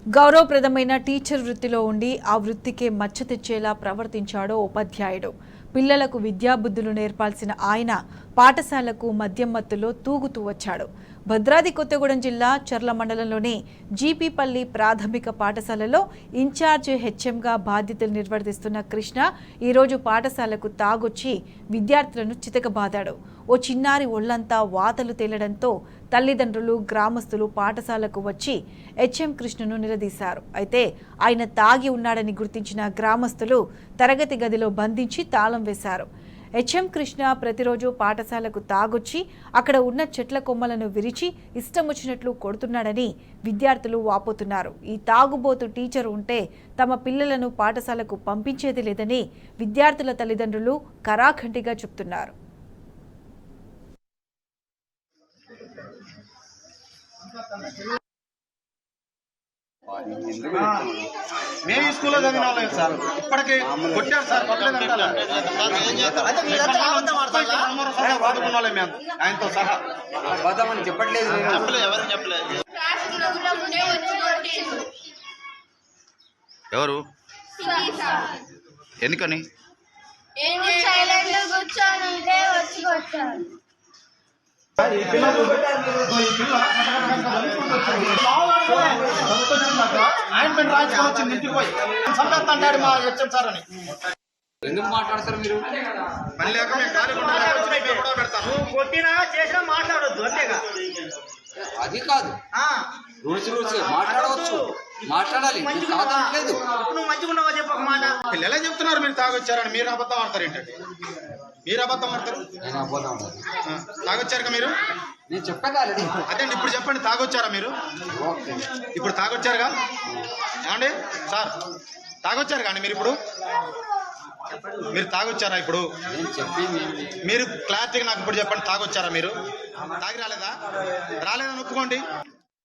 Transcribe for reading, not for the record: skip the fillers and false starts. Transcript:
గౌరవప్రదమైన టీచర్ వృత్తిలో ఉండి ఆ వృత్తికే మచ్చ తెచ్చేలా ప్రవర్తించాడో ఉపాధ్యాయుడు. పిల్లలకు విద్యాబుద్ధులు నేర్పాల్సిన ఆయన పాఠశాలకు మద్యం మత్తులో తూగుతూ వచ్చాడు. భద్రాద్రి కొత్తగూడెం జిల్లా చర్ల మండలంలోని జీపీపల్లి ప్రాథమిక పాఠశాలలో ఇన్ఛార్జ్ హెచ్ఎంగా బాధ్యతలు నిర్వర్తిస్తున్న కృష్ణ ఈరోజు పాఠశాలకు తాగొచ్చి విద్యార్థులను చితకబాదాడు. ఓ చిన్నారి ఒళ్లంతా వాతలు తేలడంతో తల్లిదండ్రులు, గ్రామస్తులు పాఠశాలకు వచ్చి హెచ్ఎం కృష్ణను నిలదీశారు. అయితే ఆయన తాగి ఉన్నాడని గుర్తించిన గ్రామస్తులు తరగతి గదిలో బంధించి తాళం వేశారు. హెచ్ఎం కృష్ణ ప్రతిరోజు పాఠశాలకు తాగొచ్చి అక్కడ ఉన్న చెట్ల కొమ్మలను విరిచి ఇష్టం వచ్చినట్లు కొడుతున్నాడని విద్యార్థులు వాపోతున్నారు. ఈ తాగుబోతు టీచర్ ఉంటే తమ పిల్లలను పాఠశాలకు పంపించేది లేదని విద్యార్థుల తల్లిదండ్రులు కరాఖండిగా చెప్తున్నారు. మేము ఈ స్కూల్లో చదివిన వాళ్ళం సార్. ఇప్పటికి కొట్టారు సార్, ఆయనతో సహా అబద్ధమని చెప్పట్లేదు, ఎవరు చెప్పలేదు. ఎవరు ఎందుకని ఆయన పెన్ రాయించుకొని వచ్చింది ఇంటికి పోయి సంపేస్తాడు మా హెచ్ఎం సార్ అని. ఎందుకు మాట్లాడతారు మీరు? పని లేక మేము ఖాళీ కూడా పెడతాను. కొట్టినా చేసినా మాట్లాడొద్దు అంతేగా. అది కాదు, రూల్స్ మాట్లాడవచ్చు, మాట్లాడాలి. కాదనట్లేదు. నువ్వు మంచిగా ఉన్నావా చెప్పు ఒక మాట. వీళ్ళు ఎలా చెప్తున్నారు మీరు తాగొచ్చారని? మీరు అబద్ధం ఆడతారు ఏంటంటే? మీరు అబద్ధం ఆడతారు. నేను అబద్ధం తాగొచ్చారుగా మీరు? నేను చెప్పాను ఆల్రెడీ. అదే ఇప్పుడు చెప్పండి, తాగొచ్చారా మీరు? ఓకే, ఇప్పుడు తాగొచ్చారుగా ఏమండి సార్? తాగొచ్చారు కానీ మీరు తాగొచ్చారా? ఇప్పుడు మీరు క్లారిటీగా నాకు ఇప్పుడు చెప్పండి, తాగొచ్చారా మీరు? తాగి రాలేదా? రాలేదని ఒప్పుకోండి.